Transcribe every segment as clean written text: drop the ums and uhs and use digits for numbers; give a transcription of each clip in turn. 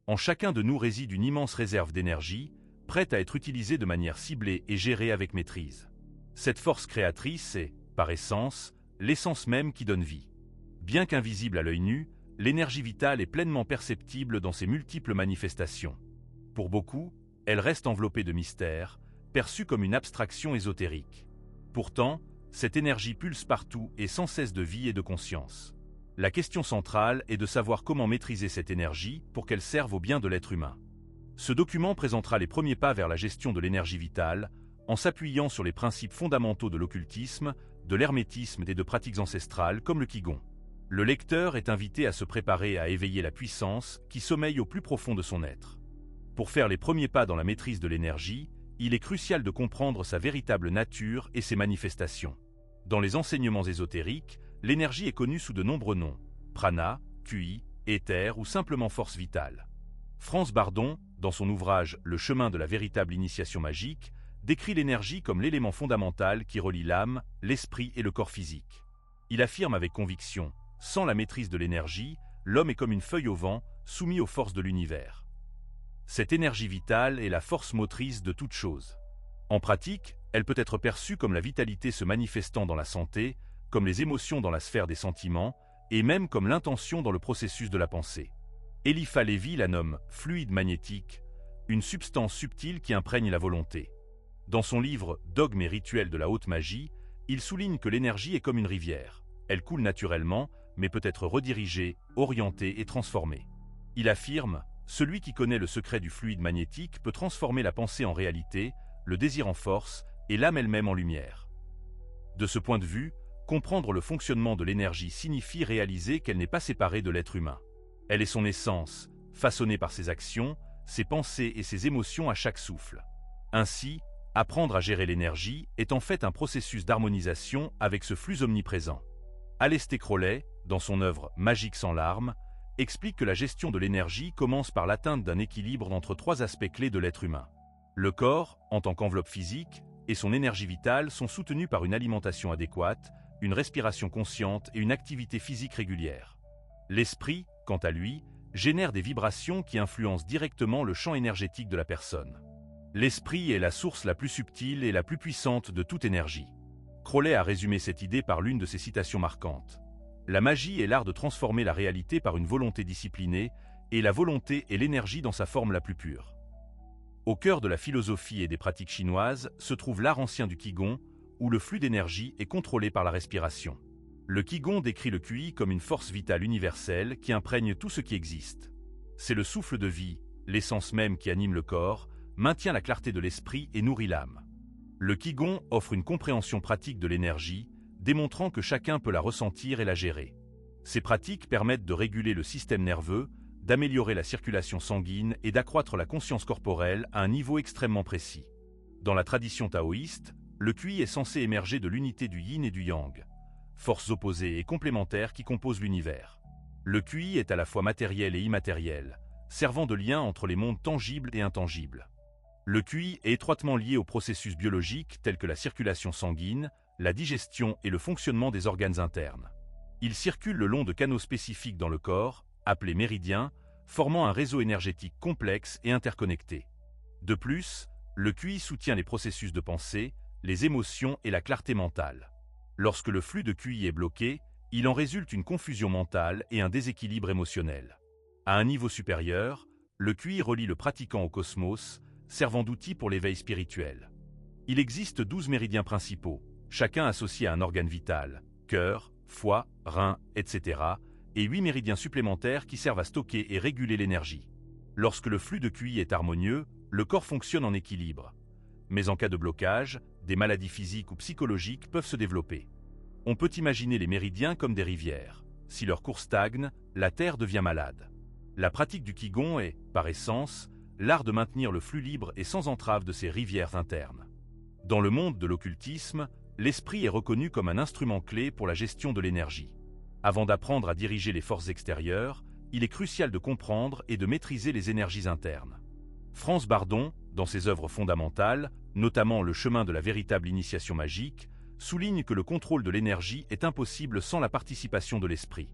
En chacun de nous réside une immense réserve d'énergie, prête à être utilisée de manière ciblée et gérée avec maîtrise. Cette force créatrice est, par essence, l'essence même qui donne vie. Bien qu'invisible à l'œil nu, l'énergie vitale est pleinement perceptible dans ses multiples manifestations. Pour beaucoup, elle reste enveloppée de mystère, perçue comme une abstraction ésotérique. Pourtant, cette énergie pulse partout et sans cesse de vie et de conscience. La question centrale est de savoir comment maîtriser cette énergie pour qu'elle serve au bien de l'être humain. Ce document présentera les premiers pas vers la gestion de l'énergie vitale, en s'appuyant sur les principes fondamentaux de l'occultisme, de l'hermétisme et de pratiques ancestrales comme le Qigong. Le lecteur est invité à se préparer à éveiller la puissance qui sommeille au plus profond de son être. Pour faire les premiers pas dans la maîtrise de l'énergie, il est crucial de comprendre sa véritable nature et ses manifestations. Dans les enseignements ésotériques, l'énergie est connue sous de nombreux noms, prana, qi, éther ou simplement force vitale. France Bardon, dans son ouvrage « Le chemin de la véritable initiation magique », décrit l'énergie comme l'élément fondamental qui relie l'âme, l'esprit et le corps physique. Il affirme avec conviction, sans la maîtrise de l'énergie, l'homme est comme une feuille au vent, soumis aux forces de l'univers. Cette énergie vitale est la force motrice de toute chose. En pratique, elle peut être perçue comme la vitalité se manifestant dans la santé, comme les émotions dans la sphère des sentiments, et même comme l'intention dans le processus de la pensée. Eliphas Lévy la nomme « fluide magnétique », une substance subtile qui imprègne la volonté. Dans son livre « Dogmes et rituels de la haute magie », il souligne que l'énergie est comme une rivière. Elle coule naturellement, mais peut être redirigée, orientée et transformée. Il affirme « Celui qui connaît le secret du fluide magnétique peut transformer la pensée en réalité, le désir en force et l'âme elle-même en lumière. » De ce point de vue, comprendre le fonctionnement de l'énergie signifie réaliser qu'elle n'est pas séparée de l'être humain. Elle est son essence, façonnée par ses actions, ses pensées et ses émotions à chaque souffle. Ainsi, apprendre à gérer l'énergie est en fait un processus d'harmonisation avec ce flux omniprésent. Aleister Crowley, dans son œuvre « Magique sans larmes », explique que la gestion de l'énergie commence par l'atteinte d'un équilibre entre trois aspects clés de l'être humain. Le corps, en tant qu'enveloppe physique, et son énergie vitale sont soutenus par une alimentation adéquate, une respiration consciente et une activité physique régulière. L'esprit, quant à lui, génère des vibrations qui influencent directement le champ énergétique de la personne. L'esprit est la source la plus subtile et la plus puissante de toute énergie. Crowley a résumé cette idée par l'une de ses citations marquantes. La magie est l'art de transformer la réalité par une volonté disciplinée, et la volonté est l'énergie dans sa forme la plus pure. Au cœur de la philosophie et des pratiques chinoises se trouve l'art ancien du Qigong, où le flux d'énergie est contrôlé par la respiration. Le Qigong décrit le QI comme une force vitale universelle qui imprègne tout ce qui existe. C'est le souffle de vie, l'essence même qui anime le corps, maintient la clarté de l'esprit et nourrit l'âme. Le Qigong offre une compréhension pratique de l'énergie, démontrant que chacun peut la ressentir et la gérer. Ces pratiques permettent de réguler le système nerveux, d'améliorer la circulation sanguine et d'accroître la conscience corporelle à un niveau extrêmement précis. Dans la tradition taoïste, le QI est censé émerger de l'unité du yin et du yang, forces opposées et complémentaires qui composent l'univers. Le QI est à la fois matériel et immatériel, servant de lien entre les mondes tangibles et intangibles. Le QI est étroitement lié aux processus biologiques tels que la circulation sanguine, la digestion et le fonctionnement des organes internes. Il circule le long de canaux spécifiques dans le corps, appelés méridiens, formant un réseau énergétique complexe et interconnecté. De plus, le QI soutient les processus de pensée, les émotions et la clarté mentale. Lorsque le flux de QI est bloqué, il en résulte une confusion mentale et un déséquilibre émotionnel. À un niveau supérieur, le QI relie le pratiquant au cosmos, servant d'outil pour l'éveil spirituel. Il existe 12 méridiens principaux, chacun associé à un organe vital, cœur, foie, rein, etc., et 8 méridiens supplémentaires qui servent à stocker et réguler l'énergie. Lorsque le flux de QI est harmonieux, le corps fonctionne en équilibre. Mais en cas de blocage, des maladies physiques ou psychologiques peuvent se développer. On peut imaginer les méridiens comme des rivières. Si leur cours stagne, la terre devient malade. La pratique du Qigong est, par essence, l'art de maintenir le flux libre et sans entrave de ces rivières internes. Dans le monde de l'occultisme, l'esprit est reconnu comme un instrument clé pour la gestion de l'énergie. Avant d'apprendre à diriger les forces extérieures, il est crucial de comprendre et de maîtriser les énergies internes. France Bardon, dans ses œuvres fondamentales, notamment Le chemin de la véritable initiation magique, souligne que le contrôle de l'énergie est impossible sans la participation de l'esprit.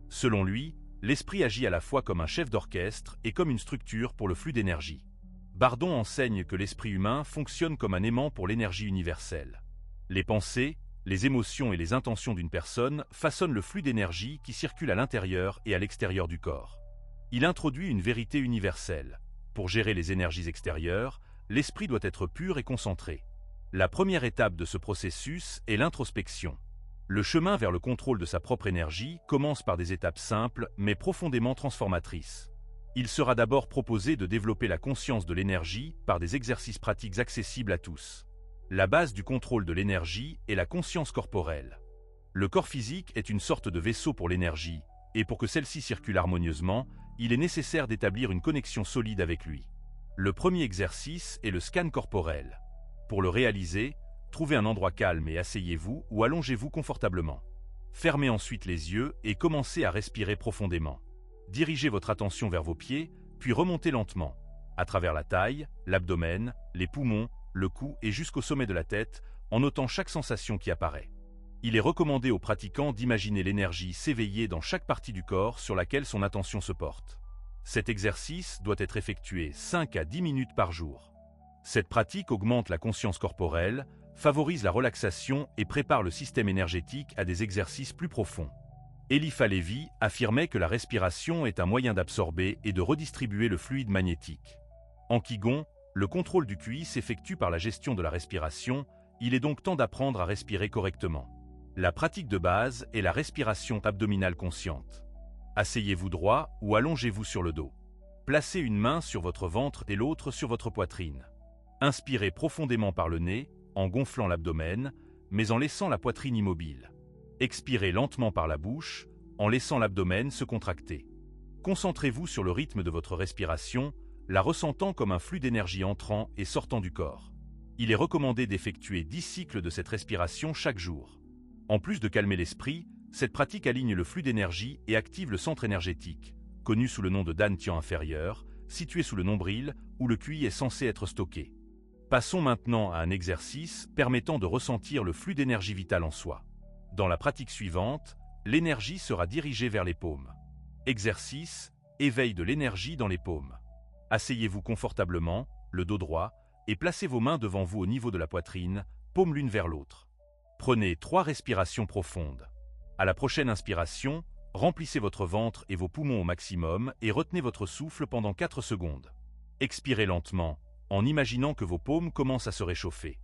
Selon lui, l'esprit agit à la fois comme un chef d'orchestre et comme une structure pour le flux d'énergie. Bardon enseigne que l'esprit humain fonctionne comme un aimant pour l'énergie universelle. Les pensées, les émotions et les intentions d'une personne façonnent le flux d'énergie qui circule à l'intérieur et à l'extérieur du corps. Il introduit une vérité universelle. Pour gérer les énergies extérieures, l'esprit doit être pur et concentré. La première étape de ce processus est l'introspection. Le chemin vers le contrôle de sa propre énergie commence par des étapes simples mais profondément transformatrices. Il sera d'abord proposé de développer la conscience de l'énergie par des exercices pratiques accessibles à tous. La base du contrôle de l'énergie est la conscience corporelle. Le corps physique est une sorte de vaisseau pour l'énergie, et pour que celle-ci circule harmonieusement, il est nécessaire d'établir une connexion solide avec lui. Le premier exercice est le scan corporel. Pour le réaliser, trouvez un endroit calme et asseyez-vous ou allongez-vous confortablement. Fermez ensuite les yeux et commencez à respirer profondément. Dirigez votre attention vers vos pieds, puis remontez lentement, à travers la taille, l'abdomen, les poumons, le cou et jusqu'au sommet de la tête, en notant chaque sensation qui apparaît. Il est recommandé aux pratiquants d'imaginer l'énergie s'éveiller dans chaque partie du corps sur laquelle son attention se porte. Cet exercice doit être effectué 5 à 10 minutes par jour. Cette pratique augmente la conscience corporelle, favorise la relaxation et prépare le système énergétique à des exercices plus profonds. Eliphas Lévy affirmait que la respiration est un moyen d'absorber et de redistribuer le fluide magnétique. En Qigong, le contrôle du QI s'effectue par la gestion de la respiration, il est donc temps d'apprendre à respirer correctement. La pratique de base est la respiration abdominale consciente. Asseyez-vous droit ou allongez-vous sur le dos. Placez une main sur votre ventre et l'autre sur votre poitrine. Inspirez profondément par le nez, en gonflant l'abdomen, mais en laissant la poitrine immobile. Expirez lentement par la bouche, en laissant l'abdomen se contracter. Concentrez-vous sur le rythme de votre respiration, la ressentant comme un flux d'énergie entrant et sortant du corps. Il est recommandé d'effectuer 10 cycles de cette respiration chaque jour. En plus de calmer l'esprit, cette pratique aligne le flux d'énergie et active le centre énergétique, connu sous le nom de dantian inférieur, situé sous le nombril, où le QI est censé être stocké. Passons maintenant à un exercice permettant de ressentir le flux d'énergie vitale en soi. Dans la pratique suivante, l'énergie sera dirigée vers les paumes. Exercice, éveil de l'énergie dans les paumes. Asseyez-vous confortablement, le dos droit, et placez vos mains devant vous au niveau de la poitrine, paumes l'une vers l'autre. Prenez 3 respirations profondes. À la prochaine inspiration, remplissez votre ventre et vos poumons au maximum et retenez votre souffle pendant 4 secondes. Expirez lentement, en imaginant que vos paumes commencent à se réchauffer.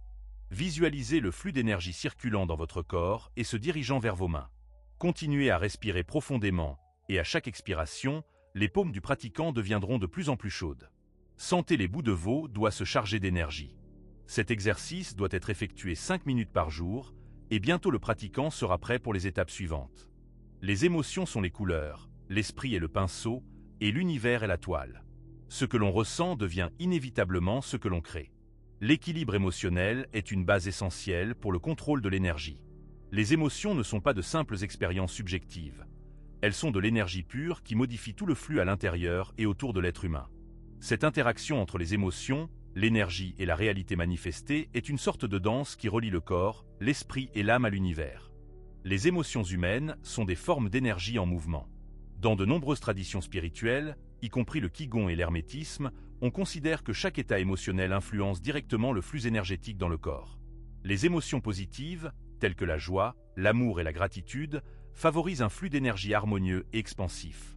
Visualisez le flux d'énergie circulant dans votre corps et se dirigeant vers vos mains. Continuez à respirer profondément et à chaque expiration, les paumes du pratiquant deviendront de plus en plus chaudes. Sentez les bouts de veau doivent se charger d'énergie. Cet exercice doit être effectué 5 minutes par jour et bientôt le pratiquant sera prêt pour les étapes suivantes. Les émotions sont les couleurs, l'esprit est le pinceau et l'univers est la toile. Ce que l'on ressent devient inévitablement ce que l'on crée. L'équilibre émotionnel est une base essentielle pour le contrôle de l'énergie. Les émotions ne sont pas de simples expériences subjectives. Elles sont de l'énergie pure qui modifie tout le flux à l'intérieur et autour de l'être humain. Cette interaction entre les émotions, l'énergie et la réalité manifestée est une sorte de danse qui relie le corps, l'esprit et l'âme à l'univers. Les émotions humaines sont des formes d'énergie en mouvement. Dans de nombreuses traditions spirituelles, y compris le Qigong et l'hermétisme, on considère que chaque état émotionnel influence directement le flux énergétique dans le corps. Les émotions positives, telles que la joie, l'amour et la gratitude, favorisent un flux d'énergie harmonieux et expansif.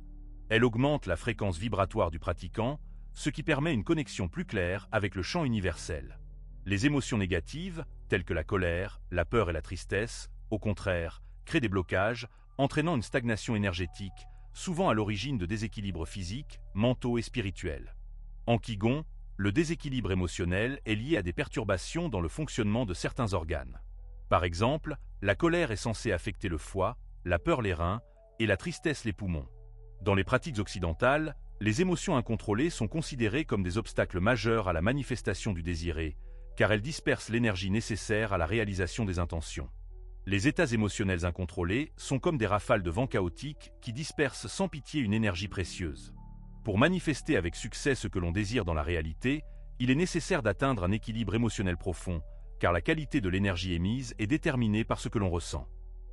Elles augmentent la fréquence vibratoire du pratiquant, ce qui permet une connexion plus claire avec le champ universel. Les émotions négatives, telles que la colère, la peur et la tristesse, au contraire, créent des blocages, entraînant une stagnation énergétique, souvent à l'origine de déséquilibres physiques, mentaux et spirituels. En Qigong, le déséquilibre émotionnel est lié à des perturbations dans le fonctionnement de certains organes. Par exemple, la colère est censée affecter le foie, la peur les reins et la tristesse les poumons. Dans les pratiques occidentales, les émotions incontrôlées sont considérées comme des obstacles majeurs à la manifestation du désiré, car elles dispersent l'énergie nécessaire à la réalisation des intentions. Les états émotionnels incontrôlés sont comme des rafales de vent chaotiques qui dispersent sans pitié une énergie précieuse. Pour manifester avec succès ce que l'on désire dans la réalité, il est nécessaire d'atteindre un équilibre émotionnel profond, car la qualité de l'énergie émise est déterminée par ce que l'on ressent.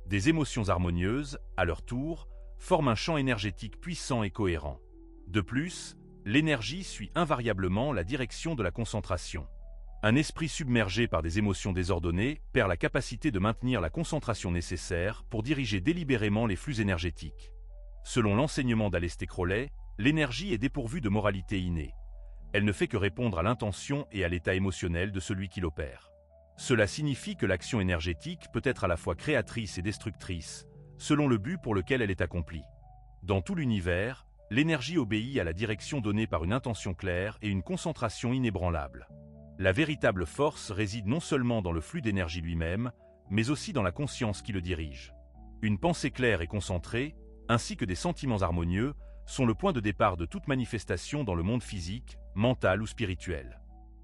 Des émotions harmonieuses, à leur tour, forment un champ énergétique puissant et cohérent. De plus, l'énergie suit invariablement la direction de la concentration. Un esprit submergé par des émotions désordonnées perd la capacité de maintenir la concentration nécessaire pour diriger délibérément les flux énergétiques. Selon l'enseignement d'Aleister Crowley, l'énergie est dépourvue de moralité innée. Elle ne fait que répondre à l'intention et à l'état émotionnel de celui qui l'opère. Cela signifie que l'action énergétique peut être à la fois créatrice et destructrice, selon le but pour lequel elle est accomplie. Dans tout l'univers, l'énergie obéit à la direction donnée par une intention claire et une concentration inébranlable. La véritable force réside non seulement dans le flux d'énergie lui-même, mais aussi dans la conscience qui le dirige. Une pensée claire et concentrée, ainsi que des sentiments harmonieux, sont le point de départ de toute manifestation dans le monde physique, mental ou spirituel.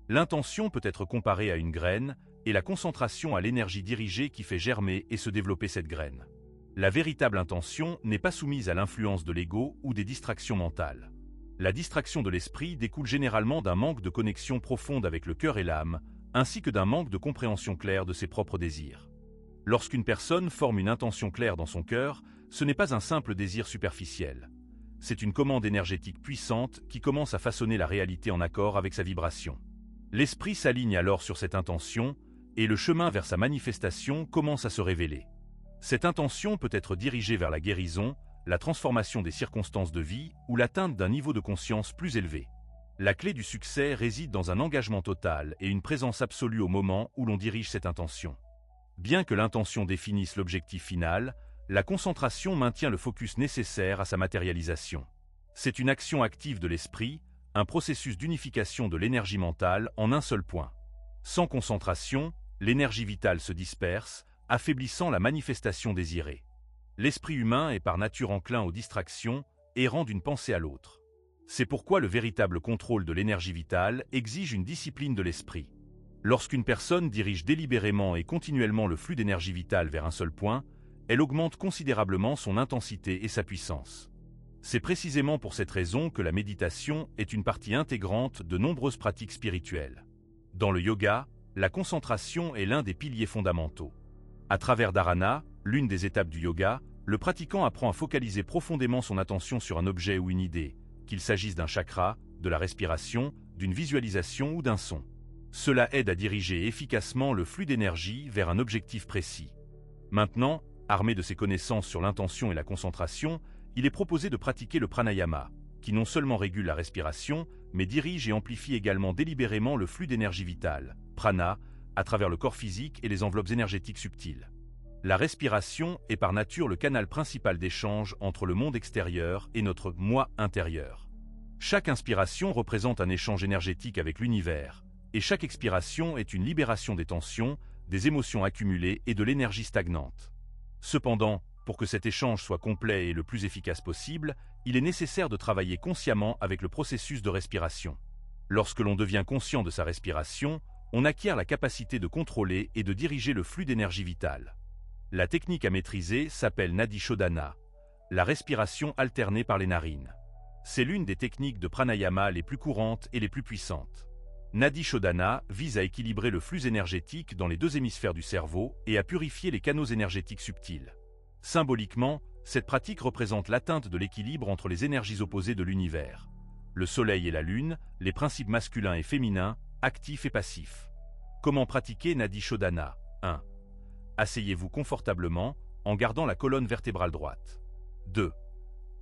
L'intention peut être comparée à une graine, et la concentration à l'énergie dirigée qui fait germer et se développer cette graine. La véritable intention n'est pas soumise à l'influence de l'ego ou des distractions mentales. La distraction de l'esprit découle généralement d'un manque de connexion profonde avec le cœur et l'âme, ainsi que d'un manque de compréhension claire de ses propres désirs. Lorsqu'une personne forme une intention claire dans son cœur, ce n'est pas un simple désir superficiel. C'est une commande énergétique puissante qui commence à façonner la réalité en accord avec sa vibration. L'esprit s'aligne alors sur cette intention, et le chemin vers sa manifestation commence à se révéler. Cette intention peut être dirigée vers la guérison, la transformation des circonstances de vie ou l'atteinte d'un niveau de conscience plus élevé. La clé du succès réside dans un engagement total et une présence absolue au moment où l'on dirige cette intention. Bien que l'intention définisse l'objectif final, la concentration maintient le focus nécessaire à sa matérialisation. C'est une action active de l'esprit, un processus d'unification de l'énergie mentale en un seul point. Sans concentration, l'énergie vitale se disperse, affaiblissant la manifestation désirée. L'esprit humain est par nature enclin aux distractions, errant d'une pensée à l'autre. C'est pourquoi le véritable contrôle de l'énergie vitale exige une discipline de l'esprit. Lorsqu'une personne dirige délibérément et continuellement le flux d'énergie vitale vers un seul point, elle augmente considérablement son intensité et sa puissance. C'est précisément pour cette raison que la méditation est une partie intégrante de nombreuses pratiques spirituelles. Dans le yoga, la concentration est l'un des piliers fondamentaux. À travers dharana, l'une des étapes du yoga, le pratiquant apprend à focaliser profondément son attention sur un objet ou une idée, qu'il s'agisse d'un chakra, de la respiration, d'une visualisation ou d'un son. Cela aide à diriger efficacement le flux d'énergie vers un objectif précis. Maintenant, armé de ses connaissances sur l'intention et la concentration, il est proposé de pratiquer le pranayama, qui non seulement régule la respiration, mais dirige et amplifie également délibérément le flux d'énergie vitale, prana, à travers le corps physique et les enveloppes énergétiques subtiles. La respiration est par nature le canal principal d'échange entre le monde extérieur et notre moi intérieur. Chaque inspiration représente un échange énergétique avec l'univers, et chaque expiration est une libération des tensions, des émotions accumulées et de l'énergie stagnante. Cependant, pour que cet échange soit complet et le plus efficace possible, il est nécessaire de travailler consciemment avec le processus de respiration. Lorsque l'on devient conscient de sa respiration, on acquiert la capacité de contrôler et de diriger le flux d'énergie vitale. La technique à maîtriser s'appelle Nadi Shodhana, la respiration alternée par les narines. C'est l'une des techniques de pranayama les plus courantes et les plus puissantes. Nadi Shodhana vise à équilibrer le flux énergétique dans les deux hémisphères du cerveau et à purifier les canaux énergétiques subtils. Symboliquement, cette pratique représente l'atteinte de l'équilibre entre les énergies opposées de l'univers. Le soleil et la lune, les principes masculins et féminins, actifs et passifs. Comment pratiquer Nadi Shodhana? 1. Asseyez-vous confortablement, en gardant la colonne vertébrale droite. 2.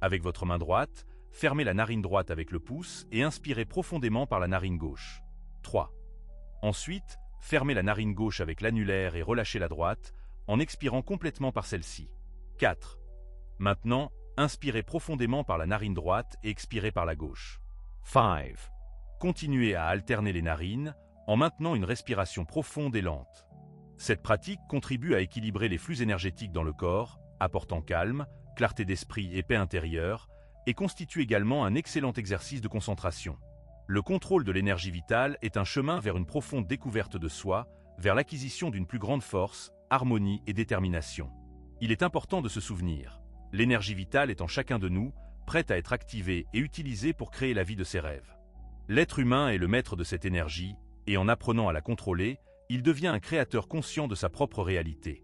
Avec votre main droite, fermez la narine droite avec le pouce et inspirez profondément par la narine gauche. 3. Ensuite, fermez la narine gauche avec l'annulaire et relâchez la droite, en expirant complètement par celle-ci. 4. Maintenant, inspirez profondément par la narine droite et expirez par la gauche. 5. Continuez à alterner les narines, en maintenant une respiration profonde et lente. Cette pratique contribue à équilibrer les flux énergétiques dans le corps, apportant calme, clarté d'esprit et paix intérieure, et constitue également un excellent exercice de concentration. Le contrôle de l'énergie vitale est un chemin vers une profonde découverte de soi, vers l'acquisition d'une plus grande force, harmonie et détermination. Il est important de se souvenir, l'énergie vitale est en chacun de nous, prête à être activée et utilisée pour créer la vie de ses rêves. L'être humain est le maître de cette énergie, et en apprenant à la contrôler, il devient un créateur conscient de sa propre réalité.